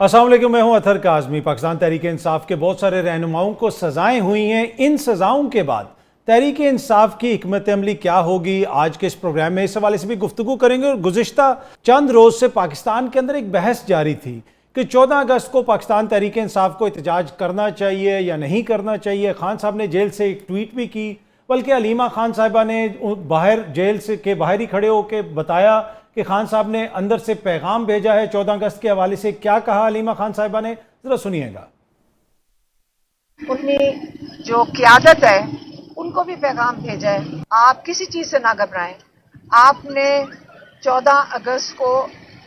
अस्सलाम वालेकुम, मैं हूं अतहर काज़मी। पाकिस्तान तहरीक इंसाफ के बहुत सारे रहनुमाओं को सज़ाएं हुई हैं। इन सज़ाओं के बाद तहरीक इंसाफ की हिकमत अमली क्या होगी, आज के इस प्रोग्राम में इस हवाले से भी गुफ्तगू करेंगे। और गुज़िश्ता चंद रोज़ से पाकिस्तान के अंदर एक बहस जारी थी कि 14 अगस्त को पाकिस्तान तहरीक इंसाफ को एहतजाज करना चाहिए या नहीं करना चाहिए। खान साहब ने जेल से एक ट्वीट भी की, बल्कि हलीमा खान साहिबा ने बाहर जेल से के बाहर ही खड़े होकर बताया कि खान साहब ने अंदर से पैगाम भेजा है 14 अगस्त के हवाले से। क्या कहा हलीमा खान साहिबा ने, जरा सुनिएगा। उन्होंने जो क़यादत है उनको भी पैगाम भेजा है, आप किसी चीज से ना घबराएं, आपने 14 अगस्त को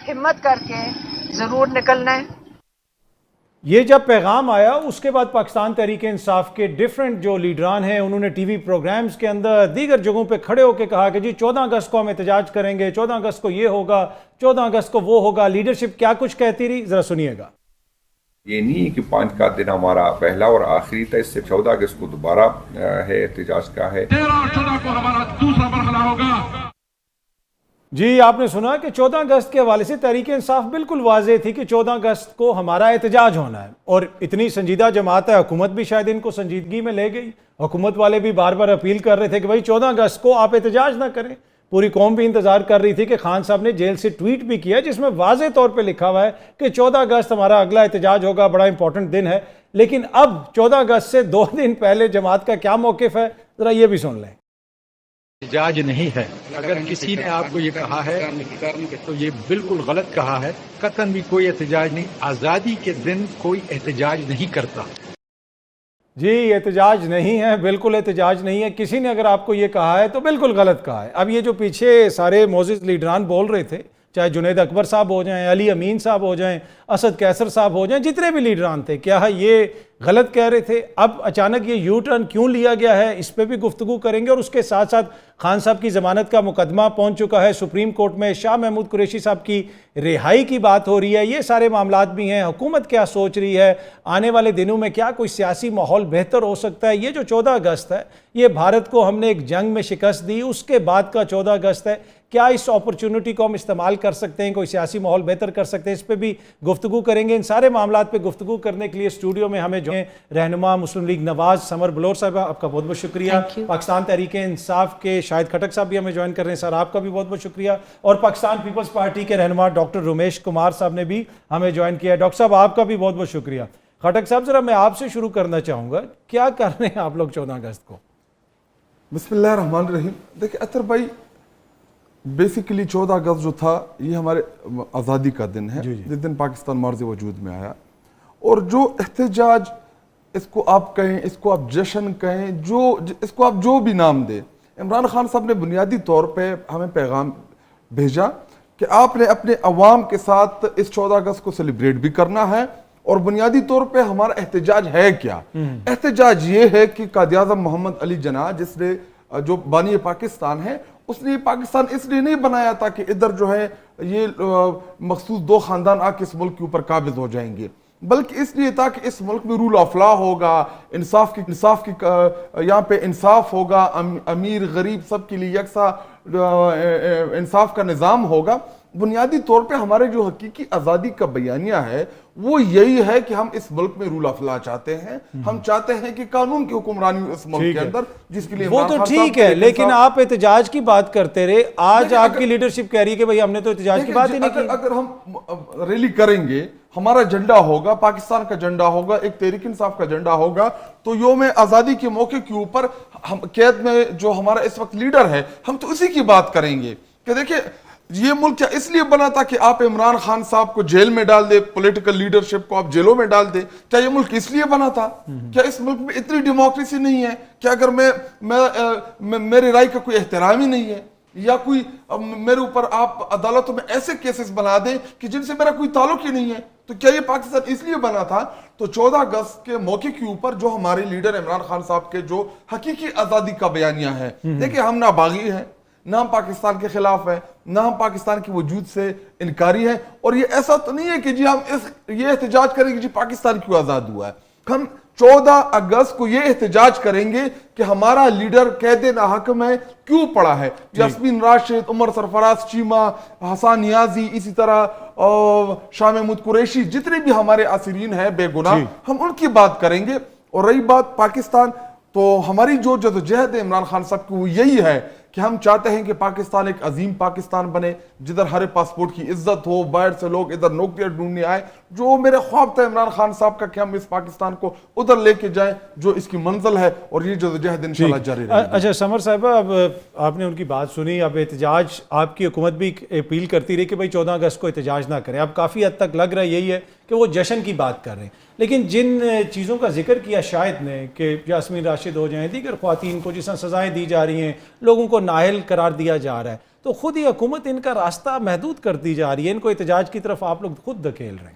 हिम्मत करके जरूर निकलना है। ये जब पैगाम आया उसके बाद पाकिस्तान तहरीक इंसाफ के डिफरेंट जो लीडरान हैं उन्होंने टीवी प्रोग्राम्स के अंदर दीगर जगहों पे खड़े होकर कहा कि जी 14 अगस्त को हम एहतजाज करेंगे, 14 अगस्त को ये होगा, 14 अगस्त को वो होगा। लीडरशिप क्या कुछ कहती रही, जरा सुनिएगा। ये नहीं है कि 5 का दिन हमारा पहला और आखिरी था, इससे 14 अगस्त को दोबारा है एहतजाज का है। 13 और 14 को हमारा दूसरा मरहला होगा। जी, आपने सुना कि 14 अगस्त के हवाले से तहरीक इंसाफ बिल्कुल वाज़ेह थी कि 14 अगस्त को हमारा एहतजाज होना है। और इतनी संजीदा जमात है, हुकूमत भी शायद इनको संजीदगी में ले गई। हुकूमत वाले भी बार बार अपील कर रहे थे कि भाई 14 अगस्त को आप एहतजाज ना करें। पूरी कौम भी इंतजार कर रही थी कि खान साहब ने जेल से ट्वीट भी किया जिसमें वाज़ेह तौर पर लिखा हुआ है कि 14 अगस्त हमारा अगला एहतजाज होगा, बड़ा इंपॉर्टेंट दिन है। लेकिन अब 14 अगस्त से 2 दिन पहले जमात का क्या मौक़िफ़ है, ज़रा ये भी सुन लें। एहतजाज नहीं है। अगर किसी ने आपको ये कहा है तो ये बिल्कुल गलत कहा है। कतन भी कोई एहतजाज नहीं, आज़ादी के दिन कोई एहतजाज नहीं करता। जी, एहतजाज नहीं है, बिल्कुल एहतजाज नहीं है। किसी ने अगर आपको ये कहा है तो बिल्कुल गलत कहा है। अब ये जो पीछे सारे मोअज़्ज़िज़ लीडरान बोल रहे थे, चाहे जुनैद अकबर साहब हो जाएं, अली अमीन साहब हो जाएं, असद कैसर साहब हो जाएं, जितने भी लीडरान थे, क्या ये गलत कह रहे थे? अब अचानक ये यू टर्न क्यों लिया गया है, इस पर भी गुफ्तगू करेंगे। और उसके साथ साथ खान साहब की ज़मानत का मुकदमा पहुंच चुका है सुप्रीम कोर्ट में, शाह महमूद कुरैशी साहब की रिहाई की बात हो रही है, ये सारे मामलात भी हैं। हुकूमत क्या सोच रही है, आने वाले दिनों में क्या कोई सियासी माहौल बेहतर हो सकता है। ये जो 14 अगस्त है, ये भारत को हमने एक जंग में शिकस्त दी, उसके बाद का 14 अगस्त है। क्या इस अपॉर्चुनिटी को हम इस्तेमाल कर सकते हैं, कोई सियासी माहौल बेहतर कर सकते हैं, इस पर भी गुफ्तगू करेंगे। इन सारे मामलात पे गुफ्तगू करने के लिए स्टूडियो में हमें जो रहनुमा मुस्लिम लीग नवाज समर बलोर साहब, आपका बहुत बहुत शुक्रिया। पाकिस्तान तहरीक इंसाफ के शाहिद खटक साहब भी हमें ज्वाइन कर रहे हैं, सर आपका भी बहुत बहुत शुक्रिया। और पाकिस्तान पीपल्स पार्टी के रहनुमा डॉक्टर रुमेश कुमार साहब ने भी हमें ज्वाइन किया। डॉक्टर साहब आपका भी बहुत बहुत शुक्रिया। खटक साहब, जरा मैं आपसे शुरू करना चाहूँगा, क्या कर रहे हैं आप लोग 14 अगस्त को? बिस्मिल्लाहिर्रहमानिर्रहीम। देखिए अतर भाई, बेसिकली 14 अगस्त जो था ये हमारे आज़ादी का दिन है, जिस दिन पाकिस्तान मार्ज़ वजूद में आया। और जो एहतजाज, इसको आप कहें, इसको आप जश्न कहें, इसको आप जो भी नाम दें, इमरान खान साहब ने बुनियादी तौर पे हमें पैगाम भेजा कि आपने अपने अवाम के साथ इस 14 अगस्त को सेलिब्रेट भी करना है। और बुनियादी तौर पे हमारा एहतजाज है क्या? एहतजाज ये है कि कायद-ए-आज़म मोहम्मद अली जिन्ना, जिसने जो बानी पाकिस्तान है, उसने पाकिस्तान इसलिए नहीं बनाया था कि इधर जो है ये मखसूस 2 खानदान आके इस मुल्क के ऊपर काबिज हो जाएंगे, बल्कि इसलिए था कि इस मुल्क में रूल ऑफ लॉ होगा, इंसाफ की यहाँ पे इंसाफ होगा, अमीर गरीब सब के लिए यकसा इंसाफ का निज़ाम होगा। बुनियादी तौर पे हमारे जो हकीकी आज़ादी का बयानिया है वो यही है कि हम इस मुल्क में रूल ऑफ लॉ चाहते हैं। हम चाहते हैं कि कानून की हुक्मरानी इस मुल्क के अंदर, जिसके लिए वो तो ठीक है, लेकिन आप एहतजाज की बात करते रहे। आज आपकी लीडरशिप कह रही है कि भाई हमने तो एहतजाज की बात ही नहीं की। अगर हम रैली करेंगे, हमारा झंडा होगा, पाकिस्तान का झंडा होगा, एक तहरीक इंसाफ का झंडा होगा, तो योम आज़ादी के मौके के ऊपर हम कैद में जो हमारा इस वक्त लीडर है, हम तो उसी की बात करेंगे कि देखिए ये मुल्क क्या इसलिए बना था कि आप इमरान खान साहब को जेल में डाल दे, पॉलिटिकल लीडरशिप को आप जेलों में डाल दे? क्या ये मुल्क इसलिए बना था? क्या इस मुल्क में इतनी डेमोक्रेसी नहीं है? क्या अगर मेरी राय का कोई एहतराम ही नहीं है, या कोई मेरे ऊपर आप अदालतों में ऐसे केसेस बना दें कि जिनसे मेरा कोई ताल्लुक ही नहीं है, तो क्या ये पाकिस्तान इसलिए बना था? तो 14 अगस्त के मौके के ऊपर जो हमारे लीडर इमरान खान साहब के जो हकीकी आज़ादी का बयानिया है, देखिए हम ना बागी हैं, ना हम पाकिस्तान के खिलाफ है, ना हम पाकिस्तान के वजूद से इनकारी है। और ये ऐसा तो नहीं है कि जी हम ये एहतजाज करें कि जी पाकिस्तान क्यों आज़ाद हुआ है। हम 14 अगस्त को ये एहतजाज करेंगे कि हमारा लीडर कैद नाहक में क्यों पड़ा है। यास्मीन राशिद, उमर सरफराज चीमा, हसन नियाजी, इसी तरह शाह महमूद कुरैशी, जितने भी हमारे असीरीन हैं बेगुनाह, हम उनकी बात करेंगे। और रही बात पाकिस्तान, तो हमारी जो जदोजहद है इमरान खान साहब की वो यही है कि हम चाहते हैं कि पाकिस्तान एक अजीम पाकिस्तान बने, जिधर हर पासपोर्ट की इज्जत हो, बाहर से लोग इधर नौकरियां ढूंढने आए। जो मेरा ख्वाब था इमरान खान साहब का कि हम इस पाकिस्तान को उधर लेके जाएं जो इसकी मंजिल है, और ये जदोजहद इंशाल्लाह जारी रहेगी। अच्छा समर साहिबा, अब आपने उनकी बात सुनी, अब एहतजाज आपकी हुकूमत भी अपील करती रही कि भाई 14 अगस्त को एहतजाज ना करें। अब काफ़ी हद तक लग रहा है यही है कि वो जश्न की बात कर रहे हैं, लेकिन जिन चीज़ों का जिक्र किया शायद ने कि यास्मीन राशिद हो जाएं, दीगर ख्वातीन को जिस तरह सज़ाएँ दी जा रही हैं, लोगों को नाअहल करार दिया जा रहा है, तो खुद ही हुकूमत इनका रास्ता महदूद करती जा रही है, इनको एहतजाज की तरफ आप लोग खुद धकेल रहे हैं।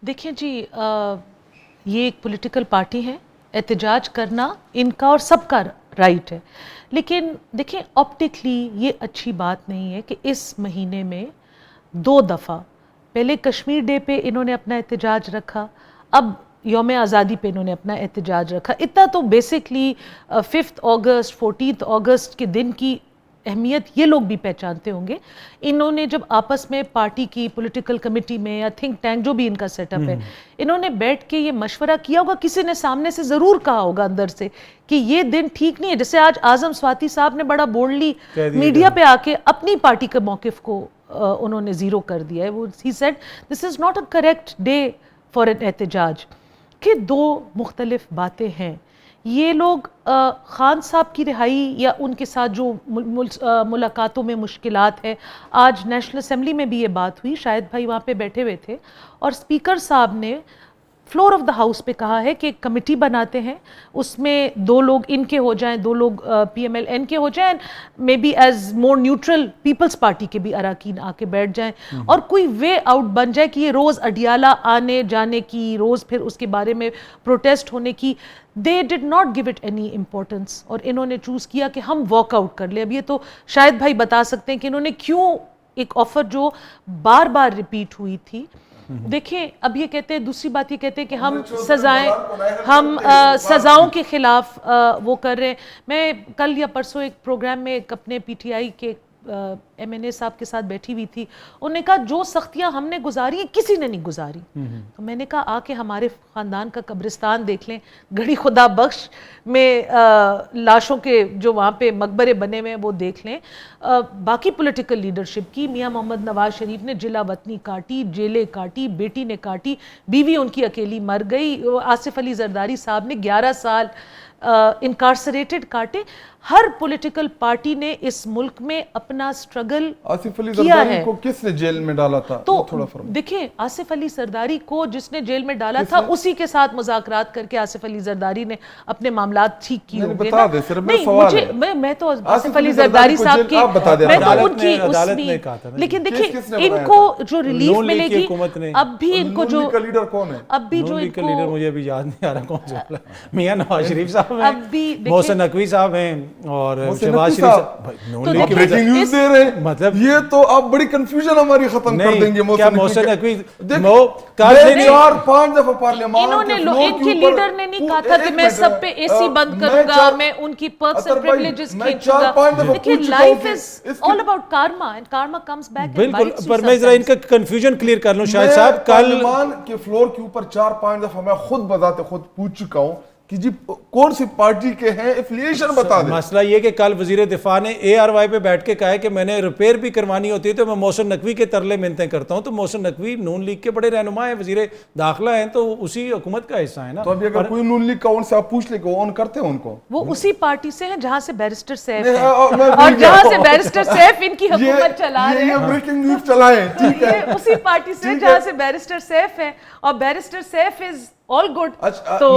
देखिए जी, ये एक पॉलिटिकल पार्टी है, एहतजाज करना इनका और सबका राइट है, लेकिन देखिए ऑप्टिकली ये अच्छी बात नहीं है कि इस महीने में 2 दफ़ा, पहले कश्मीर डे पे इन्होंने अपना एहतजाज रखा, अब यौम आज़ादी पे इन्होंने अपना एहतजाज रखा। इतना तो बेसिकली 5 अगस्त 14 अगस्त के दिन की अहमियत ये लोग भी पहचानते होंगे। इन्होंने जब आपस में पार्टी की पॉलिटिकल कमेटी में या थिंक टैंक जो भी इनका सेटअप है, इन्होंने बैठ के ये मशवरा किया होगा, किसी ने सामने से ज़रूर कहा होगा अंदर से कि ये दिन ठीक नहीं है। जैसे आज आज़म स्वाति साहब ने बड़ा बोल्डली मीडिया पे आके अपनी पार्टी के मौक़िफ़ को उन्होंने ज़ीरो कर दिया है। वो he said this is not a correct day for an एहतजाज। कि 2 मुख्तलिफ बातें हैं। ये लोग खान साहब की रिहाई या उनके साथ जो मुलाकातों में मुश्किलात है, आज नेशनल असेंबली में भी ये बात हुई, शायद भाई वहाँ पे बैठे हुए थे, और स्पीकर साहब ने फ्लोर ऑफ द हाउस पे कहा है कि एक कमेटी बनाते हैं, उसमें 2 लोग इनके हो जाएं, 2 लोग PMLN के हो जाएं, may be as more neutral Peoples Party के भी अराकीन आके बैठ जाएं, और कोई वे आउट बन जाए कि ये रोज़ अडियाला आने जाने की, रोज़ फिर उसके बारे में प्रोटेस्ट होने की। They did not give it any importance, और इन्होंने चूज़ किया कि हम वॉकआउट कर ले। अब ये तो शायद भाई बता सकते हैं कि इन्होंने क्यों एक ऑफर जो बार बार रिपीट हुई थी। देखिए, अब ये कहते हैं, दूसरी बात ये कहते हैं कि हम सजाओं के खिलाफ वो कर रहे हैं। मैं कल या परसों एक प्रोग्राम में अपने PTI के MNA साहब के साथ बैठी हुई थी, उन्होंने कहा जो सख्तियां हमने गुजारी हैं किसी ने नहीं गुजारी। तो मैंने कहा आके हमारे ख़ानदान का कब्रिस्तान देख लें, गढ़ी खुदा बख्श में लाशों के जो वहाँ पे मकबरे बने हुए हैं वो देख लें। बाकी पॉलिटिकल लीडरशिप की, मियाँ मोहम्मद नवाज शरीफ ने जिला वतनी काटी, जेलें काटी, बेटी ने काटी, बीवी उनकी अकेली मर गई, आसिफ अली जरदारी साहब ने 11 साल इनकार्सरेटेड काटे। हर पॉलिटिकल पार्टी ने इस मुल्क में अपना स्ट्रगल आसिफ अली किया जरदारी है। को किसने जेल में डाला था? तो थोड़ा फर्क। देखिए, आसिफ अली जरदारी को जिसने जेल में डाला था, उसी के साथ मुज़ाकरात करके आसिफ अली जरदारी ने अपने मामलात ठीक किए होंगे। बता दे, सिर्फ मेरा सवाल है। मैं तो आसिफ अली जरदारी साहब की, मैं तो उनकी उसमें, लेकिन देखिए इनको जो रिलीफ मिलेगी, अब भी इनको जो लीडर कौन है, अब भी जो लीडर मुझे अभी याद नहीं आ रहा कौन सा, मियां नवाज शरीफ साहब हैं, अब भी मोहसिन नकवी साहब हैं, और शहबाज शरीफ आप ब्रेकिंग न्यूज़ दे रहे हैं। मतलब ये तो आप बड़ी कंफ्यूजन हमारी खत्म कर देंगे। मोहसिन नकवी 4-5 दफा पार्लियामेंट, इनके लीडर ने नहीं कहा था कि मैं सब पे AC बंद करूंगा, मैं उनकी पर्क्स एंड प्रिविलेजेस खींचूंगा। देखिए, life is all about karma, and karma comes back. बिल्कुल, पर मैं जरा इनका कंफ्यूजन क्लियर कर लूं। शायद साहब, कल पार्लियामेंट के फ्लोर के ऊपर 4-5 दफा मैं खुद बजाते खुद पूछ चुका हूं कि जी कौन सी पार्टी के हैं, एफिलिएशन बता दें। मसला ये कि कल वजीर दिफा ने ARY पे बैठ के कहा है कि मैंने रिपेयर भी करवानी होती है तो मैं मोहसिन नकवी के तरले मिन्नतें करता हूं। तो मोहसिन नकवी नून लीग के बड़े रहनुमा हैं, वजीर दाखिला हैं, तो उसी हुकूमत का हिस्सा है ना। तो अभी अगर कोई नून लीग का उनसे आप पूछ ले कि ऑन करते हैं उनको, वो उसी पार्टी से हैं जहां से बैरिस्टर सैफ है, और जहां से बैरिस्टर सैफ इनकी हुकूमत चला रहे हैं। ये ब्रेकिंग न्यूज़ चलाएं, ठीक है। उसी पार्टी से जहां से बैरिस्टर सैफ है, और barrister Saif is all good. तो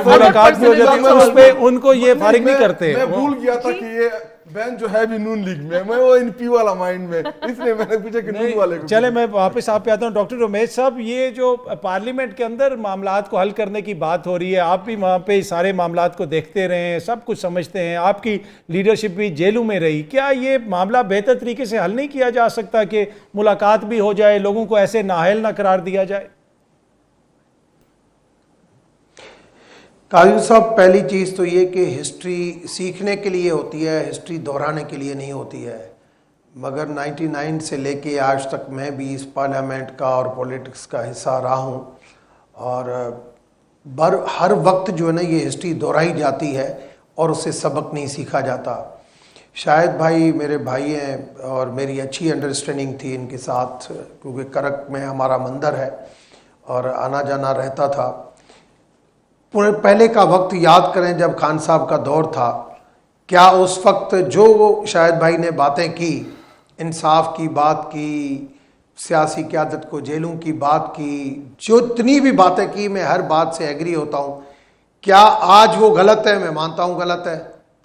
मुलाकात भी हो जाती है, उस पे उनको ये फारिग नहीं करते। मैं भूल गया था कि ये बहन जो है भी नून लीग में, मैं वो NP वाला माइंड में, इसलिए मैंने पूछा कि नून वाले को। चले, मैं वापस आप पे आता हूँ। डॉक्टर रमेश साहब, ये जो पार्लियामेंट के अंदर मामलात को हल करने की बात हो रही है, आप भी वहाँ पे सारे मामलात को देखते रहे हैं, सब कुछ समझते हैं, आपकी लीडरशिप भी जेलों में रही, क्या ये मामला बेहतर तरीके से हल नहीं किया जा सकता कि मुलाकात भी हो जाए, लोगों को ऐसे नाअहल ना करार दिया जाए? काजी साहब, पहली चीज़ तो ये कि हिस्ट्री सीखने के लिए होती है, हिस्ट्री दोहराने के लिए नहीं होती है। मगर 99 से लेके आज तक मैं भी इस पार्लियामेंट का और पॉलिटिक्स का हिस्सा रहा हूँ, और हर वक्त जो है ना ये हिस्ट्री दोहराई जाती है और उससे सबक नहीं सीखा जाता। शायद भाई मेरे भाई हैं और मेरी अच्छी अंडरस्टैंडिंग थी इनके साथ, क्योंकि करक में हमारा मंदिर है और आना जाना रहता था। पहले का वक्त याद करें जब खान साहब का दौर था, क्या उस वक्त जो शायद भाई ने बातें की, इंसाफ की बात की, सियासी क़यादत को जेलों की बात की, जो इतनी भी बातें की, मैं हर बात से एग्री होता हूँ। क्या आज वो गलत है? मैं मानता हूँ गलत है।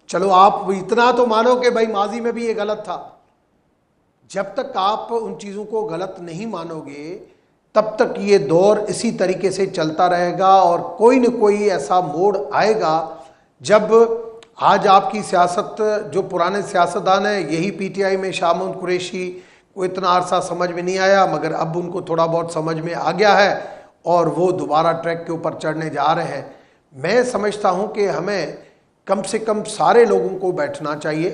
चलो आप इतना तो मानो कि भाई माजी में भी ये गलत था। जब तक आप उन चीज़ों को गलत नहीं मानोगे तब तक ये दौर इसी तरीके से चलता रहेगा, और कोई न कोई ऐसा मोड़ आएगा जब आज आपकी सियासत, जो पुराने सियासतदान हैं, यही पीटीआई में शाह महमूद कुरैशी को इतना अरसा समझ में नहीं आया, मगर अब उनको थोड़ा बहुत समझ में आ गया है और वो दोबारा ट्रैक के ऊपर चढ़ने जा रहे हैं। मैं समझता हूँ कि हमें कम से कम सारे लोगों को बैठना चाहिए,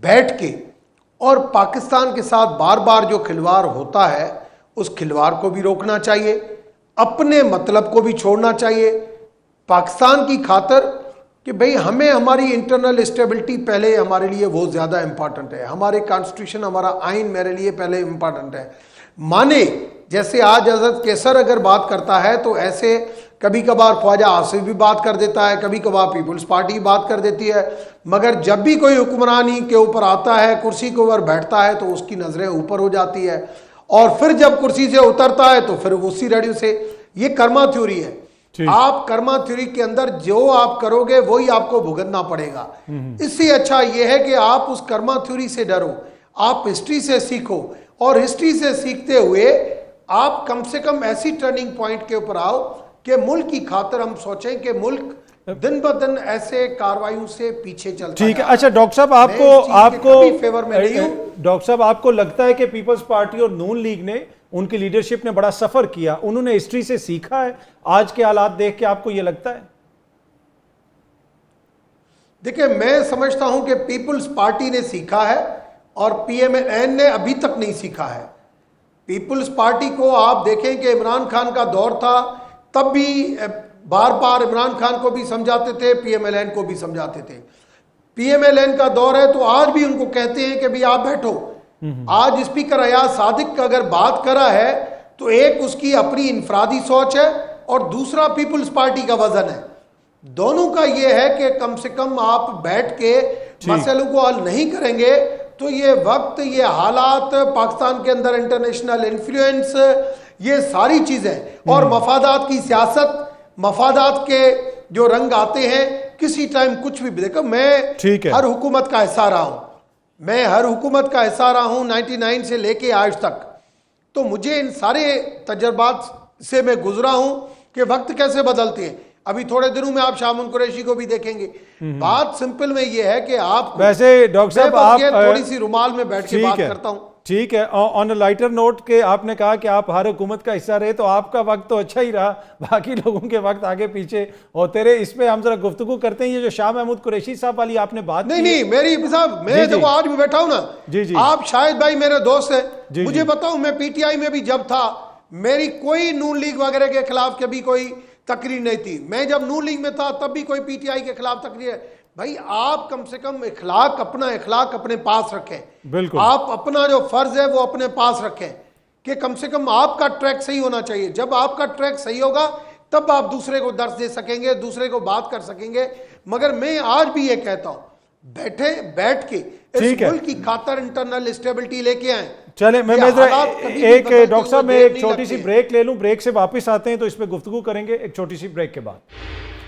बैठ के, और पाकिस्तान के साथ बार बार जो खिलवाड़ होता है उस खिलवाड़ को भी रोकना चाहिए, अपने मतलब को भी छोड़ना चाहिए पाकिस्तान की खातिर, कि भाई हमें हमारी इंटरनल स्टेबिलिटी पहले हमारे लिए वो ज़्यादा इम्पॉर्टेंट है, हमारे कॉन्स्टिट्यूशन, हमारा आइन मेरे लिए पहले इम्पॉर्टेंट है। माने जैसे आज हज़रत कैसर अगर बात करता है तो ऐसे कभी कभार ख्वाजा आसिफ भी बात कर देता है, कभी कभार पीपल्स पार्टी बात कर देती है, मगर जब भी कोई हुक्मरानी के ऊपर आता है, कुर्सी के ऊपर बैठता है, तो उसकी नज़रें ऊपर हो जाती है, और फिर जब कुर्सी से उतरता है तो फिर उसी रेडियो से, ये कर्मा थ्योरी है। आप कर्मा थ्योरी के अंदर जो आप करोगे वही आपको भुगतना पड़ेगा। इससे अच्छा यह है कि आप उस कर्मा थ्योरी से डरो, आप हिस्ट्री से सीखो, और हिस्ट्री से सीखते हुए आप कम से कम ऐसी टर्निंग पॉइंट के ऊपर आओ कि मुल्क की खातिर हम सोचें कि मुल्क दिन ब दिन ऐसे कार्रवाइयों से पीछे चलता है। ठीक है। अच्छा डॉक्टर साहब, डॉक्टर साहब आपको लगता है कि पीपल्स पार्टी और नून लीग ने, उनकी लीडरशिप ने बड़ा सफर किया, उन्होंने हिस्ट्री से सीखा है आज के हालात देख के, आपको ये लगता है? देखिए, मैं समझता हूं कि पीपल्स पार्टी ने सीखा है और पीएमएल ने अभी तक नहीं सीखा है। पीपल्स पार्टी को आप देखें कि इमरान खान का दौर था, तब भी बार बार इमरान खान को भी समझाते थे, पीएमएलएन को भी समझाते थे। पीएमएलएन का दौर है तो आज भी उनको कहते हैं कि भाई आप बैठो। आज स्पीकर अयाज सादिक का अगर बात करा है तो एक उसकी अपनी इनफरादी सोच है और दूसरा पीपल्स पार्टी का वजन है। दोनों का ये है कि कम से कम आप बैठ के मसलों को हल नहीं करेंगे तो ये वक्त, ये हालात, पाकिस्तान के अंदर इंटरनेशनल इन्फ्लुएंस, ये सारी चीजें और मफादात की सियासत, मफादात के जो रंग आते हैं, किसी टाइम कुछ भी। देखो, मैं हर हुकूमत का हिस्सा रहा हूं, मैं हर हुकूमत का हिस्सा रहा हूं 99 से लेके आज तक, तो मुझे इन सारे तजर्बात से मैं गुजरा हूं कि वक्त कैसे बदलते हैं। अभी थोड़े दिनों में आप शाह महमूद कुरैशी को भी देखेंगे। बात सिंपल में ये है कि आप, वैसे डॉक्टर साहब आप थोड़ी सी रुमाल में बैठ के बात करता हूं। ठीक है, ऑन अ लाइटर नोट के आपने कहा कि आप हर हुकूमत का हिस्सा रहे, तो आपका वक्त तो अच्छा ही रहा, बाकी लोगों के वक्त आगे पीछे होते रहे। इस पे हम जरा गुफ्तगू करते हैं। ये जो शाह महमूद कुरैशी साहब वाली आपने बात नहीं, मेरी साहब, मैं देखो आज भी बैठा हूं ना, जी, आप शायद भाई मेरे दोस्त है, मुझे बताऊं, मैं पीटीआई में भी जब था, मेरी कोई नून लीग वगैरह के खिलाफ कभी कोई तकरीर नहीं थी। मैं जब नून लीग में था तब भी कोई पीटीआई के खिलाफ तकरीर है। भाई आप कम से कम इखलाक अपने पास रखें, बिल्कुल, आप अपना जो फर्ज है वो अपने पास रखें कि कम से कम आपका ट्रैक सही होना चाहिए। जब आपका ट्रैक सही होगा तब आप दूसरे को दर्श दे सकेंगे, दूसरे को बात कर सकेंगे। मगर मैं आज भी ये कहता हूं, बैठ के इस मुल्क की खातिर इंटरनल स्टेबिलिटी लेके आए। चले, मैं एक डॉक्टर साहब, मैं एक छोटी सी ब्रेक ले लूं, ब्रेक से वापस आते हैं तो इस पे गुफ्तगू करेंगे एक छोटी सी ब्रेक के बाद।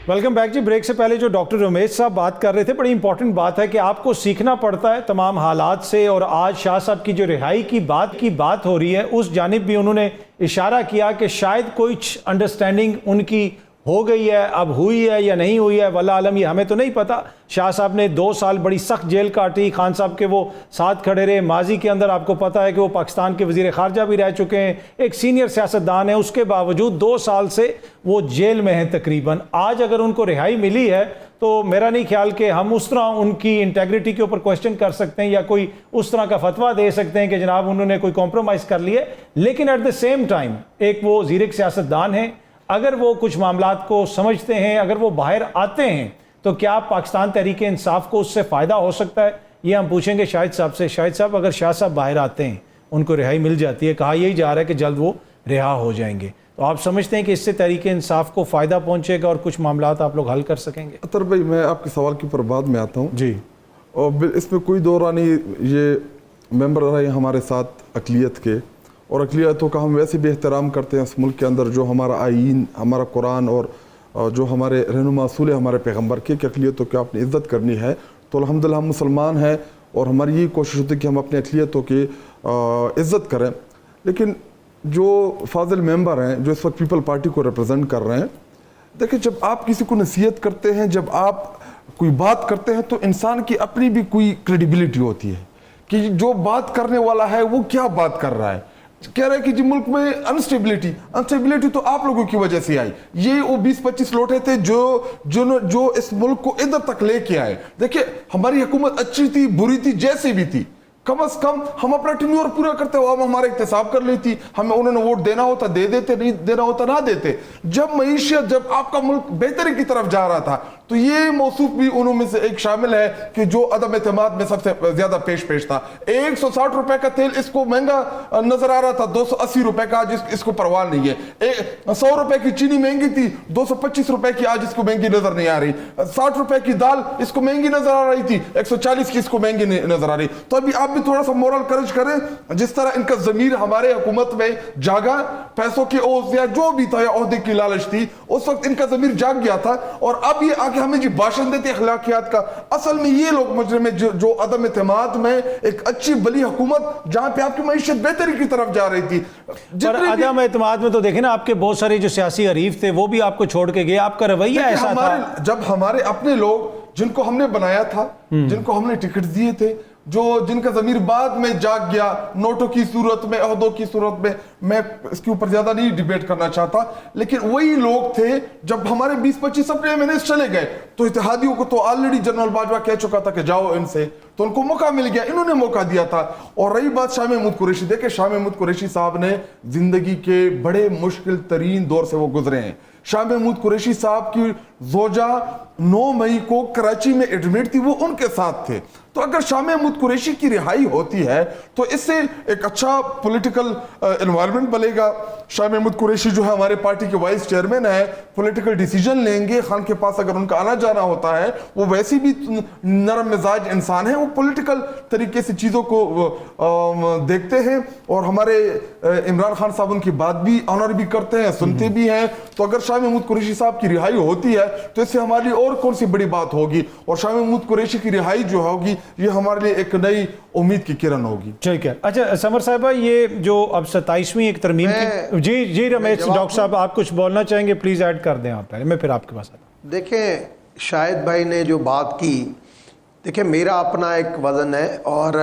वेलकम बैक जी। ब्रेक से पहले जो डॉक्टर रमेश साहब बात कर रहे थे, बड़ी इंपॉर्टेंट बात है कि आपको सीखना पड़ता है तमाम हालात से, और आज शाह साहब की जो रिहाई की बात हो रही है, उस जानिब भी उन्होंने इशारा किया कि शायद कुछ अंडरस्टैंडिंग उनकी ہو گئی ہے, اب ہوئی ہے یا نہیں ہوئی ہے واللہ عالم, یہ ہمیں تو نہیں پتا. شاہ صاحب نے 2 سال بڑی سخت جیل کاٹی, خان صاحب کے وہ ساتھ کھڑے رہے. ماضی کے اندر آپ کو پتا ہے کہ وہ پاکستان کے وزیر خارجہ بھی رہ چکے ہیں, ایک سینئر سیاستدان ہیں, اس کے باوجود 2 سال سے وہ جیل میں ہیں تقریباً. آج اگر ان کو رہائی ملی ہے تو میرا نہیں خیال کہ ہم اس طرح ان کی انٹیگریٹی کے اوپر کوشچن کر سکتے ہیں یا کوئی اس طرح کا فتویٰ دے سکتے ہیں کہ جناب انہوں نے کوئی کمپرومائز کر لیے. لیکن ایٹ دا سیم ٹائم ایک وہ زیرک سیاستدان ہیں, اگر وہ کچھ معاملات کو سمجھتے ہیں, اگر وہ باہر آتے ہیں تو کیا پاکستان تحریک انصاف کو اس سے فائدہ ہو سکتا ہے, یہ ہم پوچھیں گے شاہد صاحب سے. شاہد صاحب, اگر شاہ صاحب باہر آتے ہیں, ان کو رہائی مل جاتی ہے, کہا یہی جا رہا ہے کہ جلد وہ رہا ہو جائیں گے, تو آپ سمجھتے ہیں کہ اس سے تحریک انصاف کو فائدہ پہنچے گا اور کچھ معاملات آپ لوگ حل کر سکیں گے؟ اطہر بھائی, میں آپ کے سوال کے اوپر بعد میں آتا ہوں جی, اور اس میں کوئی دو رانی یہ ممبر رہے ہمارے ساتھ اقلیت کے, اور اقلیتوں کا ہم ویسے بھی احترام کرتے ہیں اس ملک کے اندر, جو ہمارا آئین, ہمارا قرآن اور جو ہمارے رہنما اصول ہے ہمارے پیغمبر کے, کہ اقلیتوں کی آپ نے عزت کرنی ہے. تو الحمدللہ ہم مسلمان ہیں اور ہماری یہی کوشش ہوتی ہے کہ ہم اپنے اقلیتوں کی عزت کریں. لیکن جو فاضل ممبر ہیں جو اس وقت پیپل پارٹی کو ریپرزینٹ کر رہے ہیں, دیکھیں جب آپ کسی کو نصیحت کرتے ہیں, جب آپ کوئی بات کرتے ہیں, تو انسان کی اپنی بھی کوئی کریڈیبلٹی ہوتی ہے کہ جو بات کرنے والا ہے وہ کیا بات کر رہا ہے. کہہ رہے ہیں کہ جی ملک میں انسٹیبلٹی تو آپ لوگوں کی وجہ سے آئی. یہ وہ 20-25 لوٹے تھے جو اس ملک کو ادھر تک لے کے آئے. دیکھیں ہماری حکومت اچھی تھی, بری تھی, جیسی بھی تھی, کم از کم ہم اپنا ٹینیور پورا کرتے ہو, ہم ہمارا احتساب کر لیتی, ہمیں انہوں نے ووٹ دینا ہوتا دے دیتے, نہیں دینا ہوتا نہ دیتے. جب معیشت, جب آپ کا ملک بہتری کی طرف جا رہا تھا, تو یہ موصوف بھی انہوں میں سے ایک شامل ہے کہ جو عدم اعتماد میں سب سے زیادہ پیش تھا. 160 روپے کا تیل اس کو مہنگا نظر آ رہا تھا, 280 روپے کا آج اس کو پرواہ نہیں ہے. 100 روپے کی چینی مہنگی تھی, 225 روپے کی آج اس کو مہنگی نظر نہیں آ رہی. 60 روپے کی دال اس کو مہنگی نظر آ رہی تھی, 140 کی اس کو مہنگی نظر آ رہی. تو ابھی آپ بھی تھوڑا سا مورل کرج کریں, جس طرح ان کا ضمیر ہمارے حکومت میں جاگا, پیسوں کی اوز یا جو بھی تھا یا عہدے کی لالچ تھی, اس وقت ان کا ضمیر جاگ گیا تھا, اور اب یہ آگے ہمیں جی باشن دیتے اخلاقیات کا. اصل میں یہ لوگ مجرم ہیں جو عدم اعتماد میں ایک اچھی بلی حکومت جہاں پہ آپ کی معیشت بہتری کی طرف جا رہی تھی. پر عدم اعتماد میں تو دیکھیں نا, آپ کے بہت سارے جو سیاسی حریف تھے وہ بھی آپ کو چھوڑ کے گئے, آپ کا رویہ ایسا تھا. جب ہمارے اپنے لوگ جن کو ہم نے بنایا تھا, جن کو ہم نے ٹکٹ دیے تھے, جن کا ضمیر بعد میں جاگ گیا نوٹوں کی صورت میں, عہدوں کی صورت میں اس کے اوپر زیادہ نہیں ڈیبیٹ کرنا چاہتا, لیکن وہی لوگ تھے جب ہمارے 20-25 اپنے MNAs چلے گئے تو اتحادیوں کو تو آلریڈی جنرل باجوہ کہہ چکا تھا کہ جاؤ ان سے, تو ان کو موقع مل گیا, انہوں نے موقع دیا تھا. اور رہی بات شاہ محمود قریشی, دیکھیں شاہ محمود قریشی صاحب نے زندگی کے بڑے مشکل ترین دور سے وہ گزرے ہیں. شاہ محمود قریشی صاحب کی زوجہ 9 مئی کو کراچی میں ایڈمٹ تھی, وہ ان کے ساتھ تھے. تو اگر شاہ محمود قریشی کی رہائی ہوتی ہے تو اس سے ایک اچھا پولیٹیکل انوائرمنٹ بنے گا. شاہ محمود قریشی جو ہے ہمارے پارٹی کے وائس چیئرمین ہے, پولیٹیکل ڈیسیجن لیں گے. خان کے پاس اگر ان کا آنا جانا ہوتا ہے, وہ ویسی بھی نرم مزاج انسان ہے, وہ پولیٹیکل طریقے سے چیزوں کو دیکھتے ہیں, اور ہمارے عمران خان صاحب ان کی بات بھی آنر بھی کرتے ہیں, سنتے بھی ہیں. تو اگر شاہ محمود قریشی صاحب کی رہائی ہوتی ہے تو اس سے ہماری اور کون سی بڑی بات ہوگی, اور شاہ محمود قریشی کی رہائی جو ہوگی یہ ہمارے لیے ایک نئی امید کی کرن ہوگی. ٹھیک ہے. اچھا سمر صاحبہ, یہ جو اب 27ویں ایک ترمیم کی, جی رمیش ڈاکٹر صاحب آپ کچھ بولنا چاہیں گے, پلیز ایڈ کر دیں آپ پہلے, میں پھر آپ کے پاس آتا ہوں. دیکھیں شاہد بھائی نے جو بات کی, دیکھیں میرا اپنا ایک وزن ہے, اور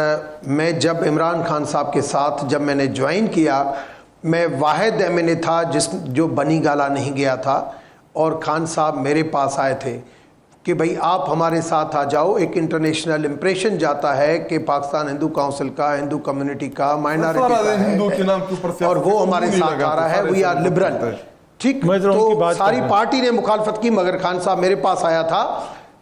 میں جب عمران خان صاحب کے ساتھ جب میں نے جوائن کیا, میں واحد MNA تھا جو بنی گالا نہیں گیا تھا, اور خان صاحب میرے پاس آئے تھے کہ بھئی آپ ہمارے ساتھ آ جاؤ. ایک انٹرنیشنل امپریشن جاتا ہے کہ پاکستان ہندو کاؤنسل کا, ہندو کمیونٹی کا, مائنارٹی کا, اور وہ ہمارے ساتھ آ رہا ہے, وی آر لبرل. ٹھیک, تو ساری پارٹی نے مخالفت کی, مگر خان صاحب میرے پاس آیا تھا.